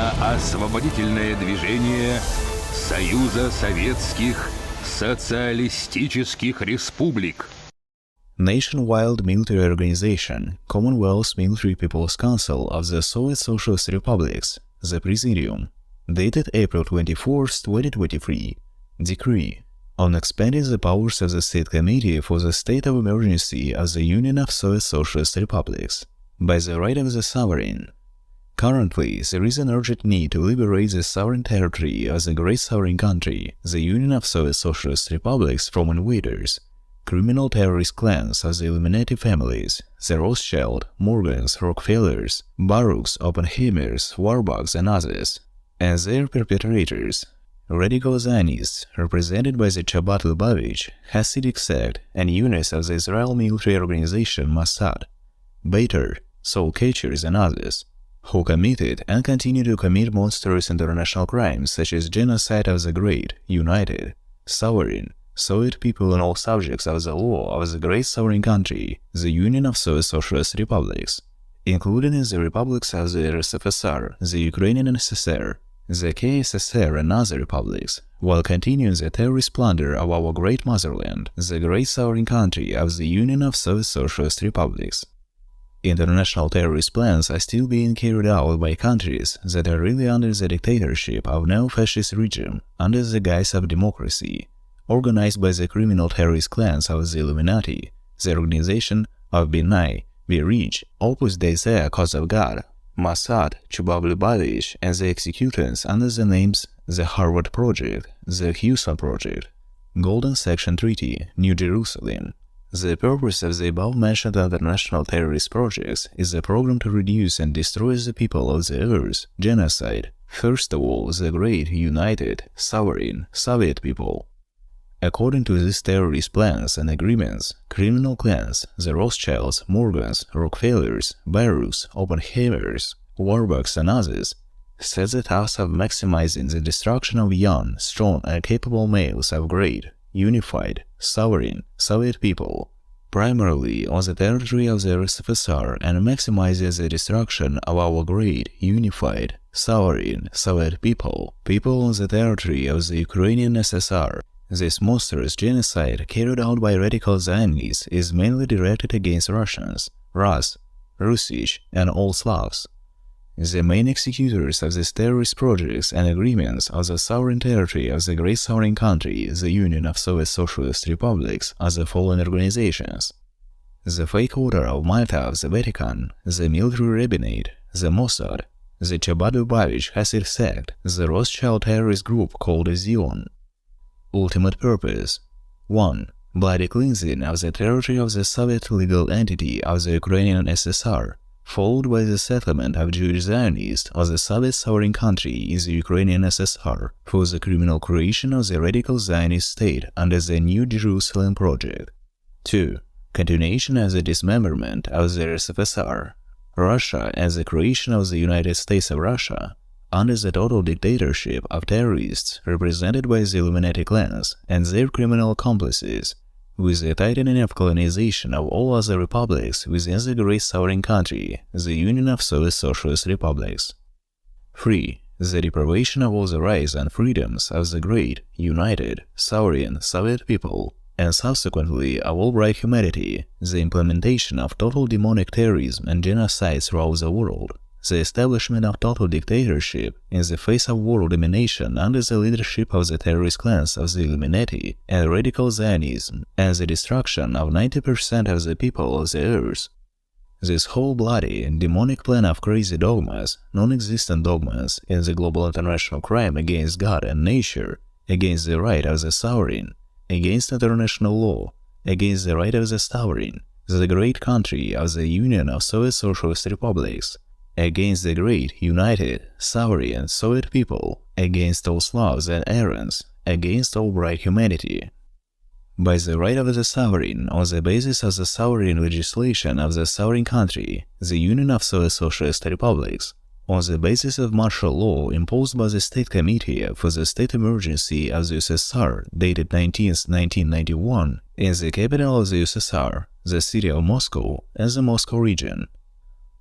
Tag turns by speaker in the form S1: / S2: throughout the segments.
S1: за освободительное движение Союза Советских Социалистических Республик.
S2: Nationwide Military Organization, Commonwealth Military People's Council of the Soviet Socialist Republics, the Presidium, dated April 24, 2023, Decree on expanding the powers of the State Committee for the State of Emergency of the Union of Soviet Socialist Republics, by the right of the sovereign. Currently, there is an urgent need to liberate the sovereign territory of the great sovereign country, the Union of Soviet Socialist Republics, from invaders, criminal terrorist clans of the Illuminati families, the Rothschild, Morgans, Rockefellers, Baruchs, Oppenheimers, Warburgs, and others, and their perpetrators, radical Zionists, represented by the Chabad Lubavitch, Hasidic sect, and units of the Israel military organization Mossad, Beitar, soul catchers, and others, who committed and continue to commit monstrous international crimes such as genocide of the great, united, sovereign, Soviet people and all subjects of the law of the great sovereign country, the Union of Soviet Socialist Republics, including in the republics of the RSFSR, the Ukrainian SSR, the KSSR, and other republics, while continuing the terrorist plunder of our great motherland, the great sovereign country of the Union of Soviet Socialist Republics. International terrorist plans are still being carried out by countries that are really under the dictatorship of neo-fascist regime under the guise of democracy, organized by the criminal terrorist clans of the Illuminati, the organization of Benai, Be Rich, Opus Dei, Cause of God, Mossad, Chabad Lubavitch, and the executants under the names the Harvard Project, the Houston Project, Golden Section Treaty, New Jerusalem. The purpose of the above-mentioned international terrorist projects is a program to reduce and destroy the people of the earth, genocide, first of all the great, united, sovereign, Soviet people. According to these terrorist plans and agreements, criminal clans, the Rothschilds, Morgans, Rockefellers, Baruchs, Oppenheimers, Warburgs, and others, set the task of maximizing the destruction of young, strong, and capable males of great, unified, sovereign, Soviet people, primarily on the territory of the RSFSR, and maximizes the destruction of our great, unified, sovereign, Soviet people, on the territory of the Ukrainian SSR. This monstrous genocide carried out by radical Zionists is mainly directed against Russians, Rus, Russisch, and all Slavs. The main executors of these terrorist projects and agreements of the sovereign territory of the great sovereign country, the Union of Soviet Socialist Republics, are the following organizations: the fake order of Malta of the Vatican, the military rabbinate, the Mossad, the Chabad Lubavitch Hasidic sect, the Rothschild terrorist group called Zion. Ultimate purpose: 1. Bloody cleansing of the territory of the Soviet legal entity of the Ukrainian SSR, followed by the settlement of Jewish Zionists of the Soviet sovereign country in the Ukrainian SSR for the criminal creation of the radical Zionist state under the New Jerusalem Project. 2. Continuation of the dismemberment of the RSFSR, Russia, and the creation of the United States of Russia, under the total dictatorship of terrorists represented by the Illuminati clans and their criminal accomplices, with the tightening of colonization of all other republics within the great sovereign country, the Union of Soviet Socialist Republics. 3. The deprivation of all the rights and freedoms of the great, united, sovereign Soviet people, and subsequently of all bright humanity, the implementation of total demonic terrorism and genocide throughout the world, the establishment of total dictatorship in the face of world domination under the leadership of the terrorist clans of the Illuminati and radical Zionism, and the destruction of 90% of the people of the earth. This whole bloody and demonic plan of crazy dogmas, non-existent dogmas, in the global international crime against God and nature, against the right of the sovereign, against international law, against the right of the sovereign, the great country of the Union of Soviet Socialist Republics, against the great, united, sovereign Soviet people, against all Slavs and Aryans, against all bright humanity. By the right of the sovereign, on the basis of the sovereign legislation of the sovereign country, the Union of Soviet Socialist Republics, on the basis of martial law imposed by the State Committee for the State Emergency of the USSR, dated 19th, 1991, in the capital of the USSR, the city of Moscow, and the Moscow region.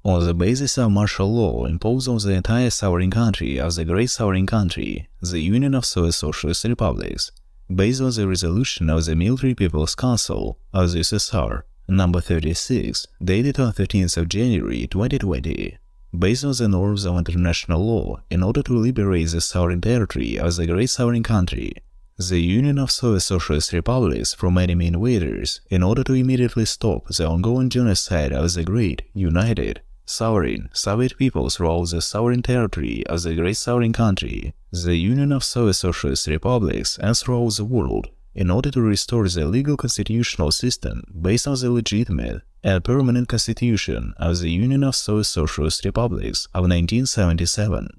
S2: On the basis of martial law imposed on the entire sovereign country of the Great Sovereign Country, the Union of Soviet Socialist Republics, based on the resolution of the Military People's Council of the USSR, number 36, dated on 13th of January 2020, based on the norms of international law in order to liberate the sovereign territory of the Great Sovereign Country, the Union of Soviet Socialist Republics from enemy invaders in order to immediately stop the ongoing genocide of the great, united, sovereign Soviet people throughout the sovereign territory of the Great Sovereign Country, the Union of Soviet Socialist Republics, and throughout the world, in order to restore the legal constitutional system based on the legitimate and permanent constitution of the Union of Soviet Socialist Republics of 1977.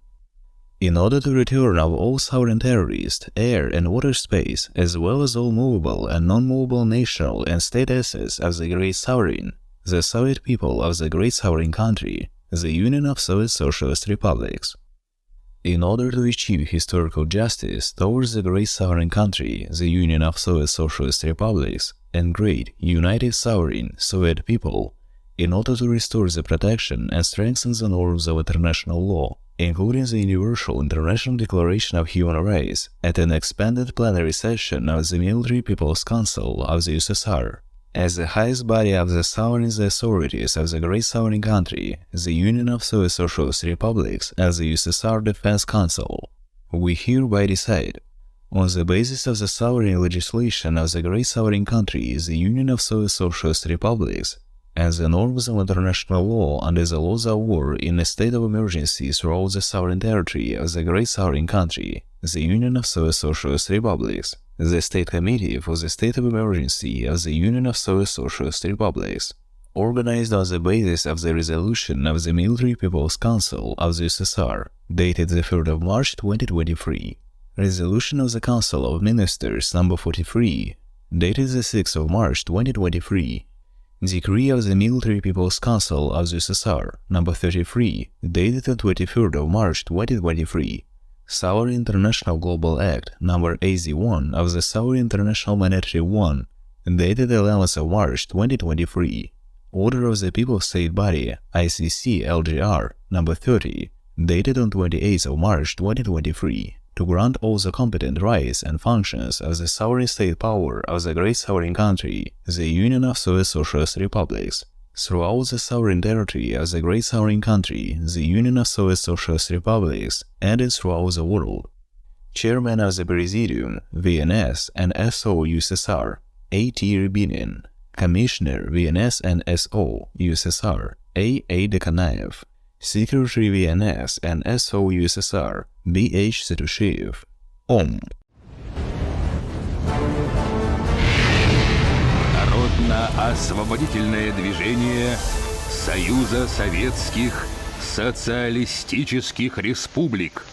S2: In order to return of all sovereign terrorist, air and water space, as well as all movable and non-movable national and state assets of the Great Sovereign, the Soviet people of the Great Sovereign Country, the Union of Soviet Socialist Republics. In order to achieve historical justice towards the Great Sovereign Country, the Union of Soviet Socialist Republics, and Great, United Sovereign Soviet people, in order to restore the protection and strengthen the norms of international law, including the Universal International Declaration of Human Rights, at an expanded plenary session of the Military People's Council of the USSR, as the highest body of the sovereign authorities of the Great Sovereign Country, the Union of Soviet Socialist Republics, and the USSR Defense Council, we hereby decide, on the basis of the sovereign legislation of the Great Sovereign Country, the Union of Soviet Socialist Republics, and the norms of international law under the laws of war in a state of emergency throughout the sovereign territory of the Great Sovereign Country, the Union of Soviet Socialist Republics, the State Committee for the State of Emergency of the Union of Soviet Socialist Republics, organized on the basis of the resolution of the Military People's Council of the USSR, dated the 3rd of March 2023, Resolution of the Council of Ministers number 43, dated the 6th of March 2023, Decree of the Military People's Council of the USSR number 33, dated the 23rd of March 2023, Sovereign International Global Act number AZ1 of the Sovereign International Monetary 1, dated 11th of March 2023, Order of the People's State Body ICC LGR number 30, dated on 28th of March 2023, to grant all the competent rights and functions of the sovereign state power of the Great Sovereign Country, the Union of Soviet Socialist Republics, throughout the sovereign territory of the Great Sovereign Country, the Union of Soviet Socialist Republics, and throughout the world. Chairman of the Presidium, VNS and SO USSR, A.T. Rybinin. Commissioner, VNS and SO USSR, A.A. Dekanaev. Secretary, VNS and SO USSR, B.H. Setushev. Om.
S1: Народно-освободительное движение Союза Советских Социалистических Республик.